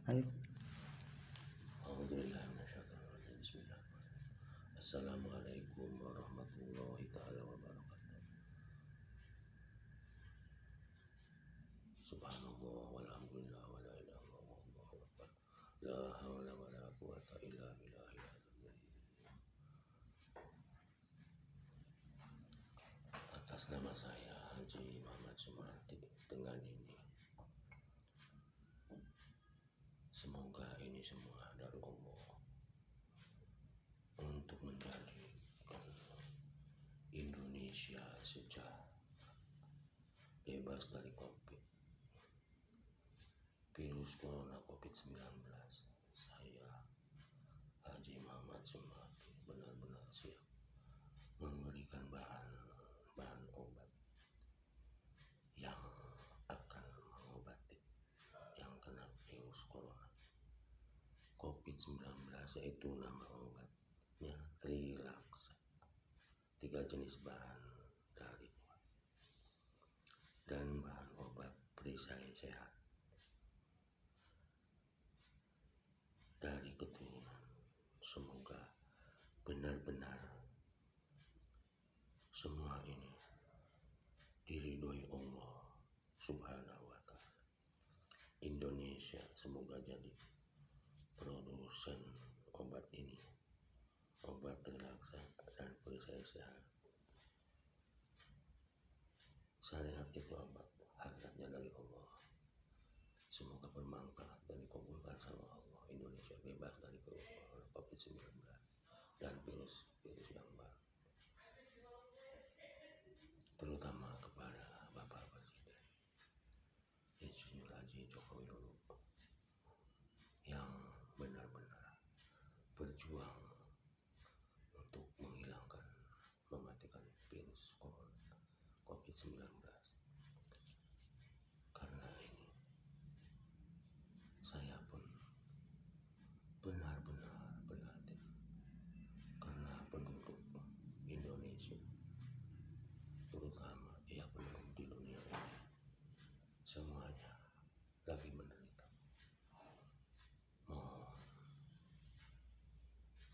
Ayo. Assalamualaikum warahmatullahi ta'ala wabarakatuh. Subhanallah walhamdulillah wa la ilaha illallah wallahu akbar. La hawla wa la quwata illa billahil aliyyil azim. Atas nama saya Haji Muhammad Sumardi, dengan ini semoga ini semua dari Allah untuk menjadikan Indonesia sejahtera, bebas dari virus corona COVID-19. Saya Haji Muhammad Sumardi benar-benar siap memberikan bahan obat yang akan mengobati yang kena virus corona COVID-19, yaitu nama obatnya Trilaksa. 3 jenis bahan dari dan bahan obat perisai sehat dari keturunan. Semoga benar-benar semua ini diridhoi Allah Subhanahu wa ta'ala. Indonesia semoga jadi produsen obat ini, obat Trilaksa dan perisai sehat. Syariat itu obat, hakikatnya dari Allah. Semoga bermanfaat dan dikabulkan sama Allah. Indonesia bebas dari virus COVID-19 dan virus yang baru. Terutama kepada Bapak Presiden Insinyur Haji Joko Widodo yang benar-benar berjuang untuk menghilangkan, mematikan virus corona COVID-19. Karena ini saya pun benar-benar prihatin karena penduduk Indonesia, terutama penduduk di dunia ini, semuanya lagi menderita.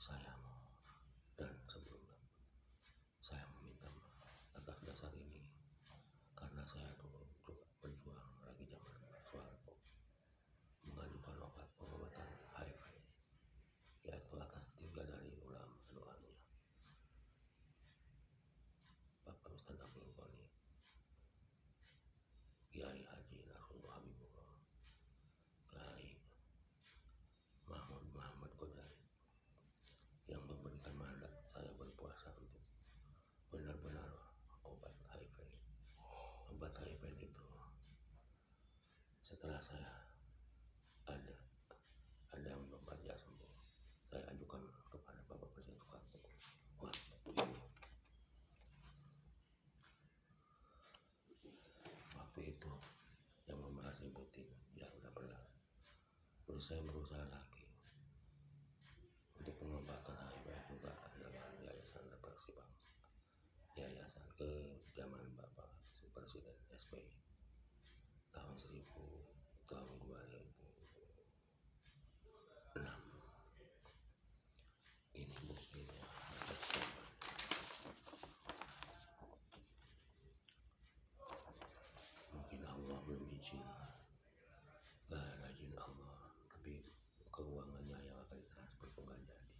Saya dan sebelumnya saya meminta maaf atas dasar ini, karena saya dulu juga berjuang lagi zaman Soeharto mengajukan pengobatan HIV, yaitu atas 3 dari ulama doanya, Bapak Ustadz Abdul Ghani, Kiai Haji Nasrullah Habibullah, Kiai Muhammad Qadari, yang memberikan mandat saya berpuasa untuk benar-benar obat HIV. Obat HIV itu setelah saya ada yang berobat ya sembuh, saya ajukan kepada Bapak Presiden Soekarno. Waktu itu yang membahas ibutin ya udah berlalu. Terus saya berusaha lagi untuk pengobatan HIV juga dengan Yayasan Refleksi Bangsa, yayasan ke zaman Bapak Presiden SBY tahun 2006. Ini buktinya. Mungkin Allah belum izin, gak ada izin Allah, tapi keuangannya yang akan ditransfer itu gak jadi.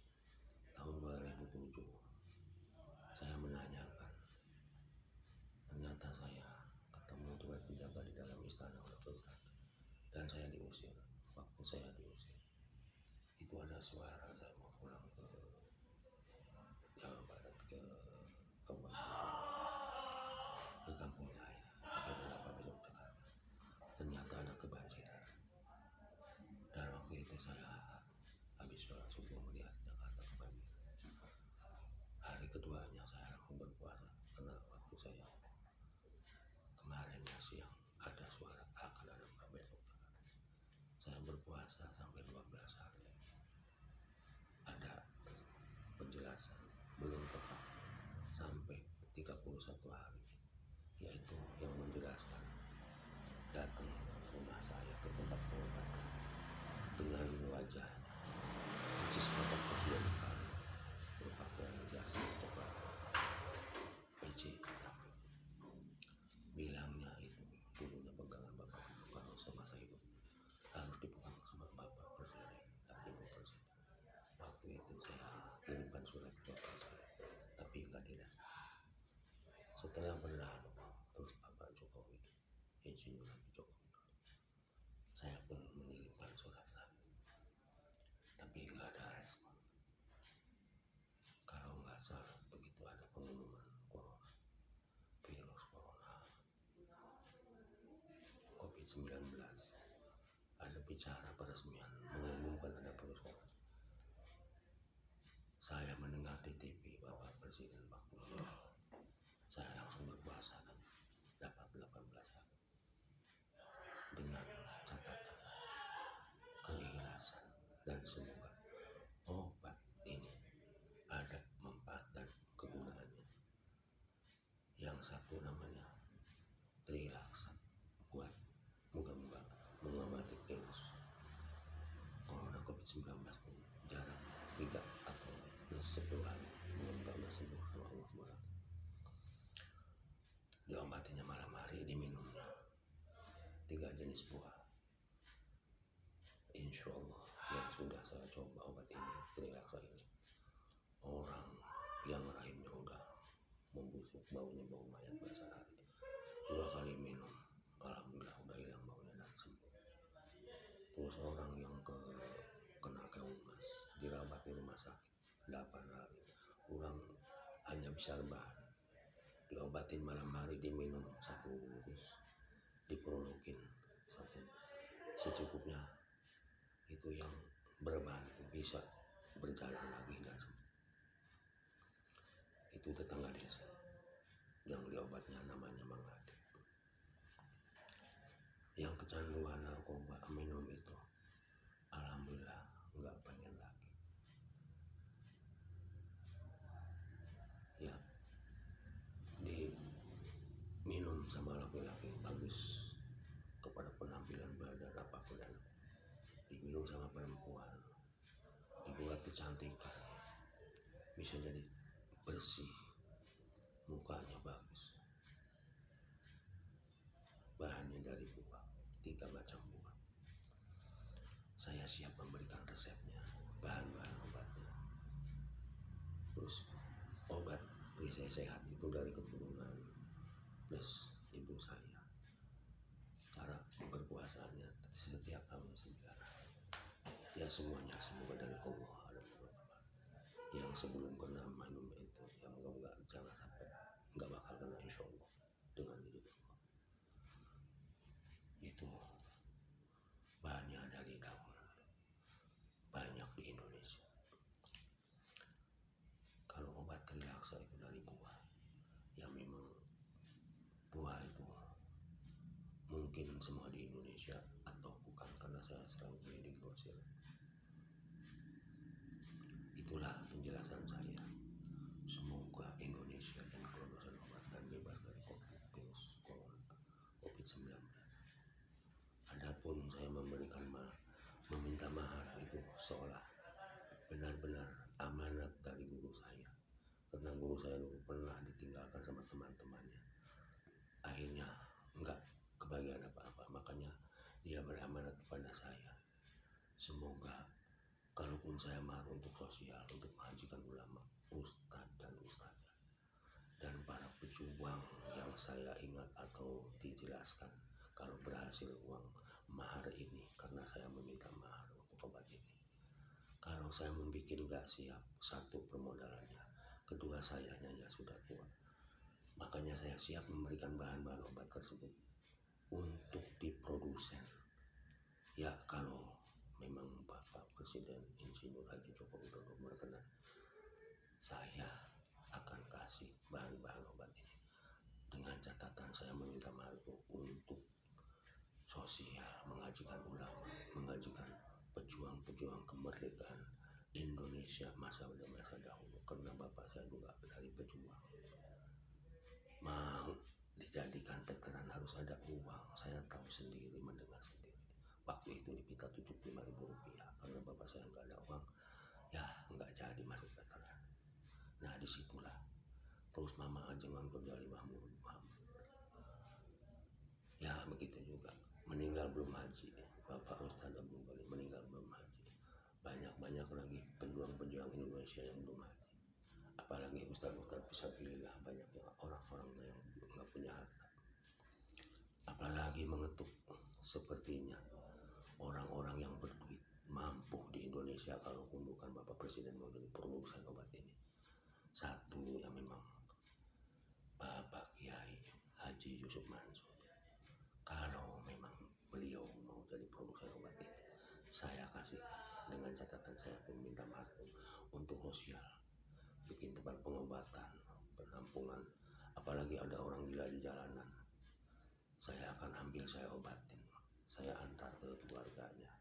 Tahun 2007 saya menanyakan, ternyata saya ketemu dengan penjaga di dalam istana dan saya diusir. Waktu saya diusir itu ada suara saya mau pulang ke Jawa Barat, ke kampung saya, pakai berapa besok Jakarta. Ternyata ada kebanjiran, dan waktu itu saya habis sholat subuh melihat Jakarta kebanjiran. Hari keduanya saya langsung berpuasa, karena waktu saya kemarinnya siang ada suara akan ada besok Jakarta. Saya berpuasa sampai 12 hari. Ada penjelasan belum tepat sampai 31 hari, yaitu yang menjelaskan datang ke rumah saya, ke tempat pengobatan, dengan wajahnya, persis Bapak Presiden kali berpakaian jas coklat. PJ bilangnya itu dulunya pegangan Bapak itu kalau semasa hidup harus dipegang sama Bapak Presiden dan Ibu Presiden. Waktu itu saya kirimkan surat ke Bapak saya, tapi nggak direspon. Setelah berlalu terus Bapak Jokowi, Insinyur Jokowi, saya pun mengirimkan surat lagi, tapi nggak ada respon. Kalau nggak salah begitu ada pengumuman virus corona COVID-19, ada bicara peresmian mengumumkan ada virus corona. Saya mendengar di TV Bapak Presiden waktu itu, saya langsung berpuasa dapat 18 hari dengan catatan keikhlasan dan semoga obat ini ada manfaat dan kegunaannya. Yang satu namanya Trilaksa buat moga-moga mengamati virus corona COVID-19 jarak 3 atau 10 hari moga-moga sembuh sama Allah SWT. Diobatinya malam hari, diminumnya 3 jenis buah. Insya Allah yang sudah saya coba obat ini, Trilaksa ini, orang yang rahimnya udah membusuk, baunya bau mayat biasa hari, 2 kali minum alhamdulillah udah hilang baunya dan sembuh. Terus orang yang kena keungmas dirawat di rumah sakit 8 hari, orang hanya bisa rebahan, diobatin malam hari, diminum 1 bungkus, diprolokin 1 secukupnya, itu yang berbahan bisa berjalan lagi dan sembuh. Itu tetangga desa yang diobatnya namanya Mang Ade. Yang kecanduan narkoba minum itu alhamdulillah nggak pengen lagi. Ya, diminum sama laki-laki bagus kepada penampilan badan apapun enak, diminum sama perempuan dibuat kecantikan, bisa jadi bersih, mukanya bagus. Bahannya dari buah, 3 macam buah. Saya siap memberikan resepnya, bahan-bahan obatnya. Terus obat saya sehat itu dari keturunan plus ibu saya. Cara berpuasanya setiap tahun 9 hari. Ya semuanya semoga dari Allah ada beberapa. Yang sebelum kena minum itu, ya moga-moga jangan sampai nggak bakal kena insya Allah dengan izin Allah. Itu bahannya dari daun, banyak di Indonesia. Kalau obat Trilaksa itu dari buah, ya memang buah itu mungkin semua di Indonesia atau bukan, karena saya sering beli di grosir. Itulah penjelasan saya. Semoga Indonesia dan produsen obat dan bebas dari virus corona COVID-19. Adapun saya meminta mahar itu seolah benar-benar amanat dari guru saya, karena guru saya dulu pernah ditinggalkan sama teman-temannya, akhirnya enggak kebagian apa-apa, makanya dia beramanat kepada saya. Semoga kalaupun saya mahar untuk sosial, untuk menghajikan ulama, ustadz dan ustadzah, dan para pejuang yang saya ingat atau dijelaskan, kalau berhasil uang mahar ini, karena saya meminta mahar untuk obat ini. Kalau saya membuat nggak siap, 1 permodalannya, 2 sayanya ya sudah tua, makanya saya siap memberikan bahan-bahan obat tersebut untuk diprodusen. Ya kalau memang Bapak Presiden Insinyur Haji Joko Widodo berkenan, saya akan kasih bahan-bahan obat ini, dengan catatan saya meminta mahar untuk sosial, mengajikan ulama, mengajikan pejuang-pejuang kemerdekaan Indonesia masa dahulu, karena bapak saya juga dari pejuang. Mau dijadikan veteran harus ada uang, saya tahu sendiri, mendengar sendiri. Waktu itu diminta 75.000 rupiah karena karena bapak saya nggak ada uang, ya nggak jadi masuk veteran. Nah disitulah terus mama ajengan kerja Mahmud. Ya begitu juga, meninggal belum haji, bapak Ustadz Abdul Bali meninggal belum haji. Banyak lagi pejuang-pejuang Indonesia yang belum haji, apalagi Ustadz fisabilillah, banyak yang orang-orang yang nggak punya harta, apalagi mengetuk sepertinya orang-orang yang berduit mampu di Indonesia. Kalau bukan Bapak Presiden mau jadi produsen obat ini, satu yang memang Bapak Kiai Haji Yusuf Mansur. Kalau memang beliau mau jadi produsen obat ini, saya kasihkan dengan catatan saya pun minta maaf untuk sosial, bikin tempat pengobatan, penampungan, apalagi ada orang gila di jalanan, saya akan ambil, saya obatin, saya antar ke keluarganya.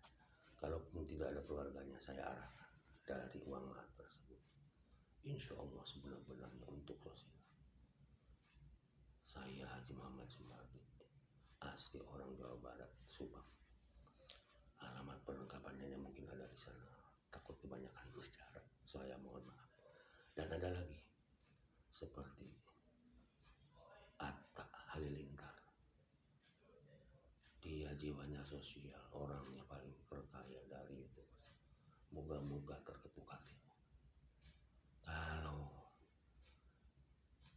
Kalaupun tidak ada keluarganya, saya arahkan dari uang tersebut, insya Allah sebenar-benarnya untuk sosial. Saya Haji Muhammad Sumardi, asli orang Jawa Barat, Subang. Alamat perlengkapannya mungkin ada di sana, takut kebanyakan bicara, saya mohon maaf. Dan ada lagi seperti Atta Halilintar, dia jiwanya sosial, orangnya paling terkaya dari itu, moga-moga terketuk hatinya. Kalau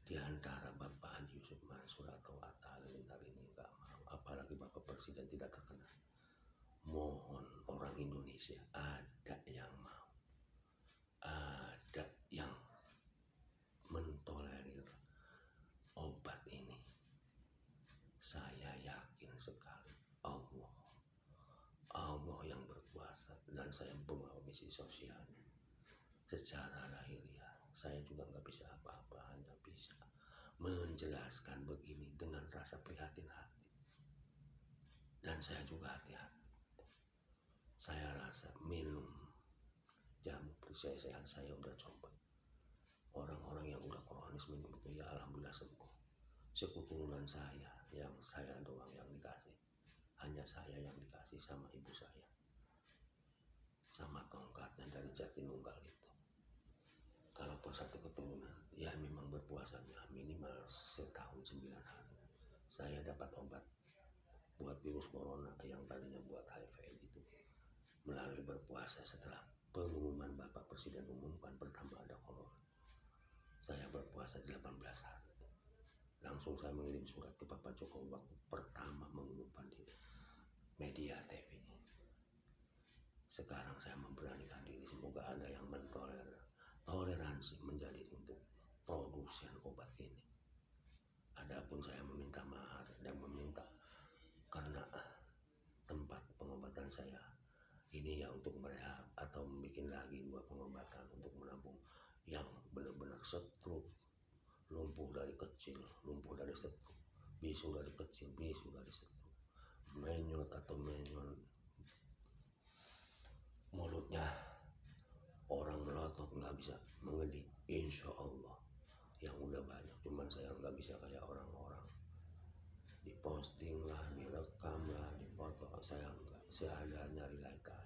di antara Bapak Haji Yusuf Mansur atau Atta Halilintar ini nggak mau, apalagi Bapak Presiden tidak terkenal, mohon orang Indonesia ada yang mau, ada yang mentolerir obat ini, saya yakin sekali Allah yang berkuasa, dan saya membawa misi sosialnya. Secara lahiriah saya juga nggak bisa apa-apa, hanya bisa menjelaskan begini dengan rasa prihatin hati. Dan saya juga hati-hati, saya rasa minum jamu sehat saya udah coba. Orang-orang yang udah kronis minum itu ya alhamdulillah sembuh. Seketurunan saya, yang saya doang yang dikasih, hanya saya yang dikasih sama ibu saya, sama tongkatnya dari Jatinunggal itu. Kalaupun satu keturunan, ya memang berpuasanya minimal setahun 9 hari. Saya dapat obat buat virus corona yang tadinya buat HIV itu melalui berpuasa. Setelah pengumuman Bapak Presiden umumkan pertama ada corona, saya berpuasa 18 hari. Langsung saya mengirim surat ke Bapak Jokowi waktu pertama mengumumkan di media TV. Sekarang saya memberanikan diri, semoga ada yang toleransi menjadi untuk produsen obat ini. Adapun saya meminta mahar dan meminta, karena tempat pengobatan saya ini ya untuk merehab atau membuat lagi 2 pengobatan untuk menampung yang benar-benar stroke, lumpuh dari kecil, lumpuh dari stroke, bisu dari kecil, bisu dari stroke, menyot atau menyon mulutnya orang melotot nggak bisa mengedik, insya Allah yang udah banyak. Cuman saya nggak bisa kayak orang-orang diposting lah, direkam lah, dipoto. Saya enggak, saya ada nyari laika.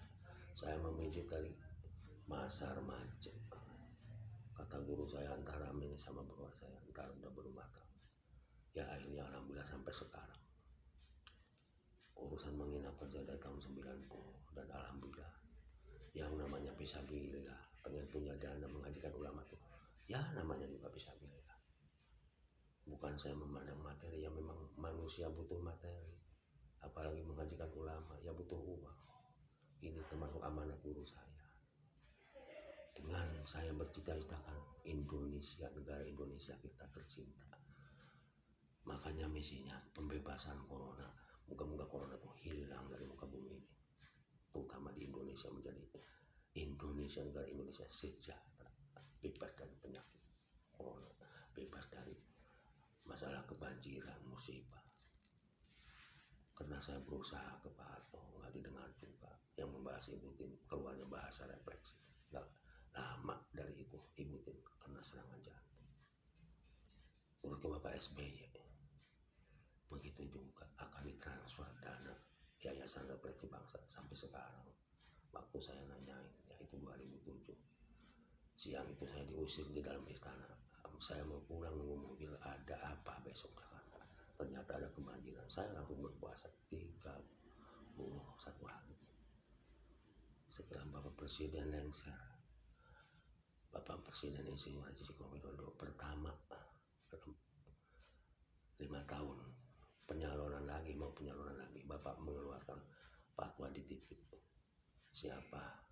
Saya memijit dari masa remaja. Kata guru saya, antara amin sama bapak saya, entar udah berumah tangga. Ya akhirnya alhamdulillah sampai sekarang. Urusan menginap kerja dari tahun 90, dan alhamdulillah yang namanya fisabilillah, pengen punya dana mengajikan ulama tuh, ya namanya juga fisabilillah. Bukan saya memandang materi, yang memang manusia butuh materi, apalagi mengajikan ulama ya butuh uang. Ini termasuk amanat guru saya. Dengan saya bercita-citakan Indonesia, negara Indonesia kita tercinta, makanya misinya pembebasan corona. Moga-moga corona itu hilang dari muka bumi ini, terutama di Indonesia, menjadi Indonesia, negara Indonesia sejahtera, bebas dari penyakit corona, bebas dari masalah kebanjiran, musibah. Karena saya berusaha ke Pak Harto, nggak didengar juga. Yang membahas Ibu-Tien, keluarnya bahasa refleksi, nggak lama dari itu Ibu-Tien kena serangan jantung. Terus ke Bapak SBY, begitu juga akan ditransfer dana Yayasan Refleksi Bangsa sampai sekarang waktu saya nanyain, yaitu 2007. Siang itu saya diusir di dalam istana. Saya mau pulang nunggu mobil, ada apa besok Jakarta. Ternyata ada kebanjiran. Saya langsung berpuasa 31 hari. Setelah Bapak Presiden lengser, Bapak Presiden Insinyur Haji Joko Widodo pertama 5 tahun penyalonan lagi, Bapak mengeluarkan fatwa di TV. Siapa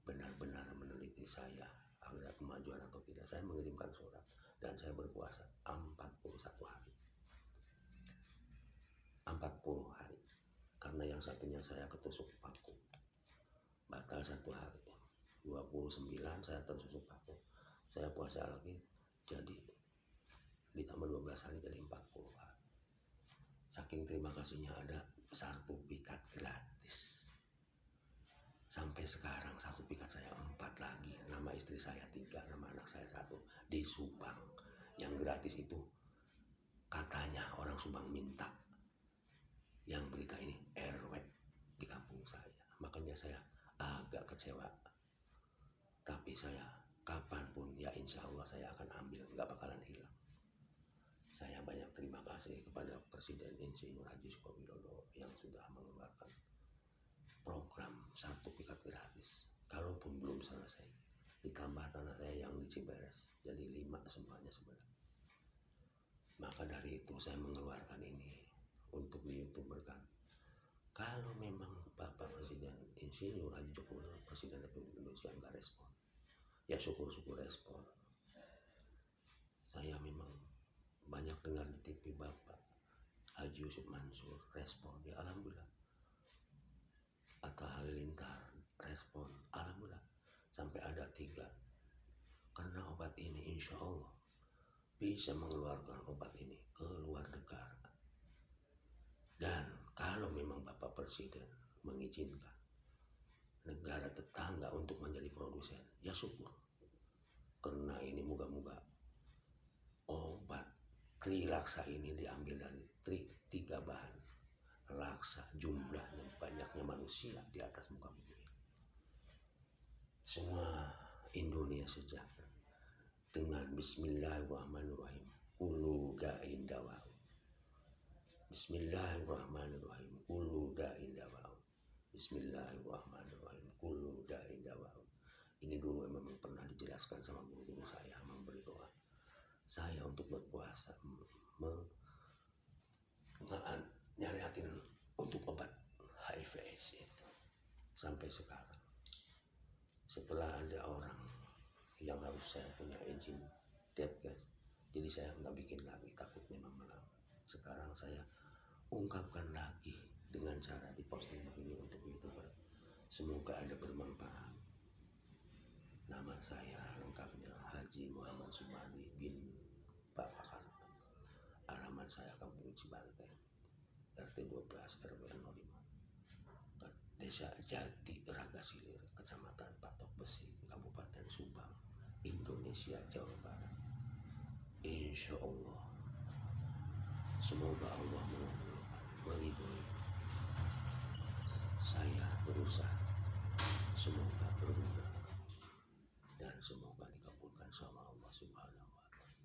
benar-benar meneliti saya ada kemajuan atau tidak, saya mengirimkan surat dan saya berpuasa 41 hari. 40 hari. Karena yang satunya saya ketusuk paku. Batal 1 hari. 29 saya tertusuk paku. Saya puasa lagi, jadi ditambah 12 hari jadi 40 hari. Saking terima kasihnya ada sertifikat gratis. Sampai sekarang sertifikat saya 4 lagi, nama istri saya 3, nama anak saya 1 di Subang. Yang gratis itu katanya orang Subang minta. Yang berita ini RW di kampung saya. Makanya saya agak kecewa. Tapi saya kapanpun ya insya Allah saya akan ambil, nggak bakalan hilang. Saya banyak terima kasih kepada Presiden Insinyur Haji Joko Widodo yang sudah mengeluarkan program sertifikat gratis. Kalaupun belum selesai, ditambah tanah saya yang di Ciberes, jadi 5 semuanya sebenarnya. Maka dari itu saya mengeluarkan ini untuk di YouTube berkat. Kalau memang Bapak Presiden Insinyur Haji Joko Widodo, Presiden Republik Indonesia nggak respon, ya syukur-syukur respon. Saya memang banyak dengar di TV Bapak Haji Yusuf Mansur respon, ya alhamdulillah. Atta Halilintar respon, alhamdulillah. Sampai ada 3. Karena obat ini insya Allah bisa mengeluarkan obat ini ke luar negara. Dan kalau memang Bapak Presiden mengizinkan negara tetangga untuk menjadi produsen, ya syukur. Karena ini moga-moga obat trilaksa ini diambil dari 3 bahan laksa, jumlahnya banyaknya manusia di atas muka bumi. Semua Indonesia sejahtera dengan Bismillahirrahmanirrahim. Kulu da'in dawa'u. Bismillahirrahmanirrahim. Kulu da'in dawa'u. Bismillahirrahmanirrahim. Kulu da'in dawa'u. Ini dulu memang pernah dijelaskan sama guru-guru saya, memberi doa saya untuk berpuasa, nyariatin untuk obat HIV/AIDS itu sampai sekarang. Setelah ada orang yang harus saya punya izin Depkes, jadi saya nggak bikin lagi, takut memang malam. Sekarang saya ungkapkan lagi dengan cara diposting begini untuk YouTuber. Semoga ada bermanfaat. Nama saya lengkapnya Haji Muhammad Sumadi bin Bapak Karta. Alamat saya Kampung Cibanteng, RT 12 RW 05, Desa Jati Raga Silir, Kecamatan Patok Besi, Kabupaten Subang, Indonesia, Jawa Barat. Insya Allah, semoga Allah meridhoi. Saya berusaha, semoga berguna dan semoga dikabulkan sama Allah Subhanahu wa Ta'ala.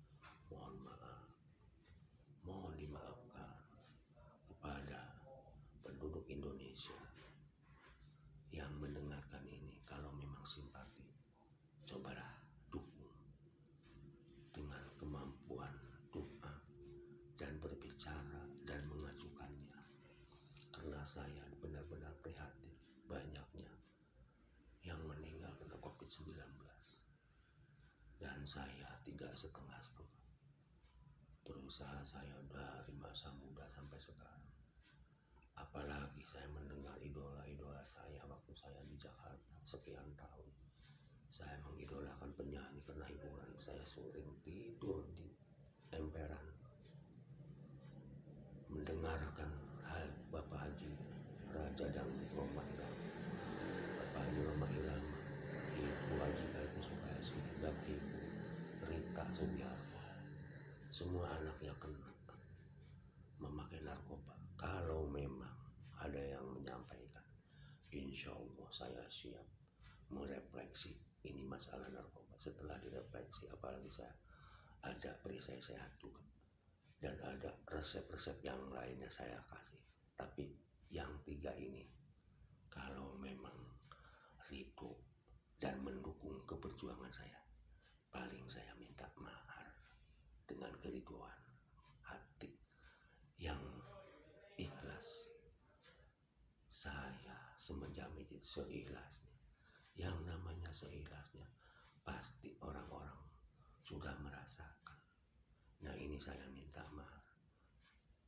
Mohon maaf, mohon dimaafkan kepada penduduk Indonesia yang mendengarkan ini. Kalau memang simpati, cobalah dukung dengan kemampuan doa dan berbicara dan mengajukannya. Karena saya benar-benar prihatin banyaknya yang meninggal karena COVID-19. Dan saya tidak setengah-setengah. Berusaha saya dari masa muda sampai sekarang. Apalagi saya mendengar idola-idola saya waktu saya di Jakarta sekian tahun. Saya mengidolakan penyanyi karena hiburan. Saya sering tidur di emperan mendengarkan Bapak Haji Raja Dangdut Roma Irama, Bapak Haji Roma Irama, Ibu Haji Kaiku Sukasi, dan Ibu Rita Sugiharto. Semua anaknya kena memakai narkoba. Kalau memang ada yang menyampaikan, insya insya Allah saya siap merefleksi ini masalah narkoba. Setelah direfleksi, apalagi saya ada perisai sehat juga dan ada resep-resep yang lainnya saya kasih. Tapi yang 3 ini kalau memang ridho dan mendukung keperjuangan saya, paling saya minta mahar dengan keriduan hati yang ikhlas. Saya semenjak menjadi seikhlasnya, yang namanya seikhlasnya pasti orang-orang sudah merasakan. Nah ini saya minta mahar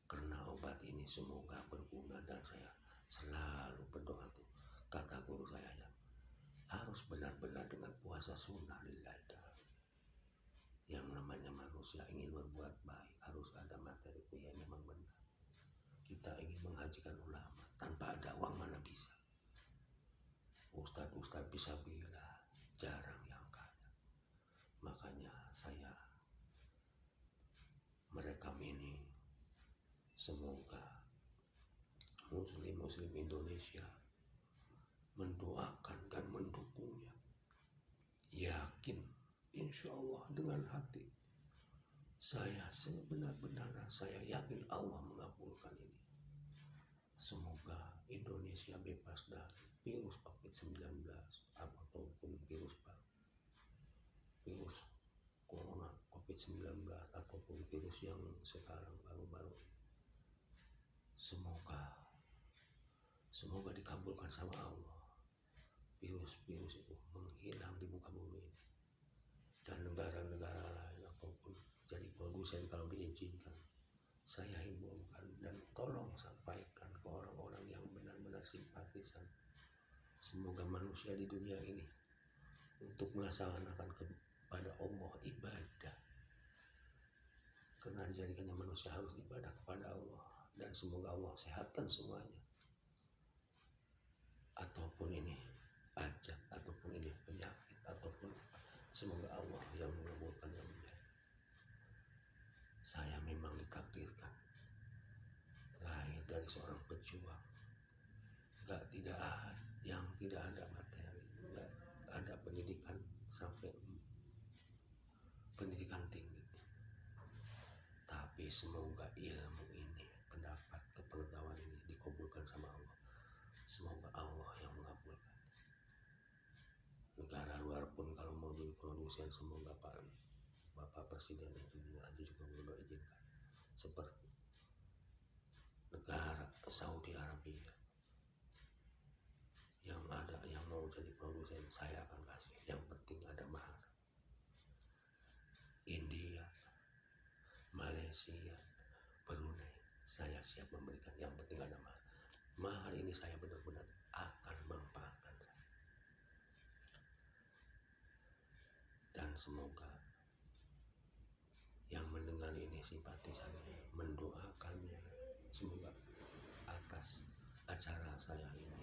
karena obat ini semoga berguna, dan saya selalu berdoa tuh kata guru saya yang harus benar-benar dengan puasa sunnah lillahi ta'ala. Yang namanya manusia ingin berbuat baik harus ada materi. Ya memang benar, kita ingin menghajikan ulama tanpa ada uang mana bisa. Ustadz bisa bila jarang yang kaya. Makanya saya merekam ini, semoga muslim Indonesia mendoakan dan mendukungnya. Yakin insya Allah dengan hati saya sebenar-benarnya, saya yakin Allah mengabulkan ini. Semoga Indonesia bebas dari virus COVID-19 ataupun virus corona COVID-19 ataupun virus yang sekarang baru-baru. Semoga dikabulkan sama Allah. Virus-virus itu menghilang di muka bumi ini. Dan negara-negara lain ataupun jadi produsen kalau diizinkan, saya himbaukan dan tolong sampaikan ke orang-orang yang benar-benar simpatisan. Semoga manusia di dunia ini untuk melaksanakan kepada Allah ibadah, karena dijadikannya manusia harus ibadah kepada Allah. Dan semoga Allah sehatkan semuanya, ataupun ini ajab, ataupun ini penyakit, ataupun semoga Allah yang mengabulkan yang baik. Saya memang ditakdirkan lahir dari seorang pejuang, tidak ada materi, nggak ada pendidikan sampai pendidikan tinggi. Tapi semoga ilmu ini, pendapat, kepengetahuan ini dikabulkan sama Allah. Semoga Allah yang mengabulkan. Negara luar pun kalau mau jadi produsen, semoga Bapak Presiden juga belum izinkan. Seperti negara Saudi Arabia yang mau jadi produsen, saya akan kasih. Yang penting ada mahar. India, Malaysia, Brunei, saya siap memberikan. Yang penting ada mahar. Mahar ini saya benar-benar akan manfaatkan saya. Dan semoga yang mendengar ini simpatisannya, mendoakannya, semoga atas acara saya ini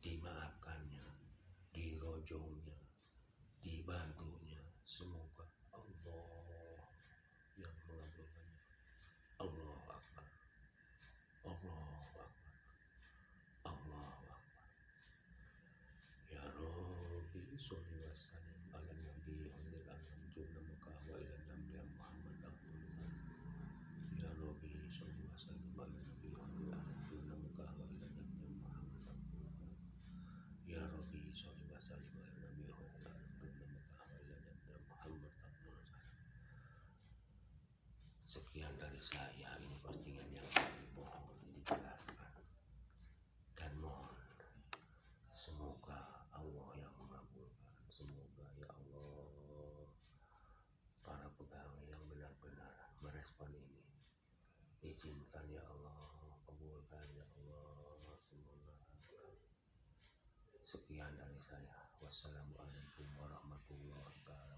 dimaafkannya, dirojongnya, dibantunya. Semoga Allah yang mengabulkannya. Allah Akbar, Allah Akbar, Allah Akbar. Ya Rabbi sholli wa sallim ala nabi khairil anam jumna Mekah wa ila namli Muhammad Abdullah. Ya Rabbi sholli wa sallim ala nabi khairil anam jumna Mekah wa ila namli Muhammad Abdullah. Ya Rabbi sholli wa sallim ala nabi khairil anam jumna Mekah wa ila namli Muhammad Abdullah. Sekian dari saya, ini postingan yang dibohong dijelaskan, dan mohon semoga Allah yang mengabulkan. Semoga ya Allah para pegawai yang benar-benar merespon ini, izinkan ya Allah, kabulkan ya Allah, semoga. Sekian dari saya. Wassalamualaikum warahmatullahi wabarakatuh.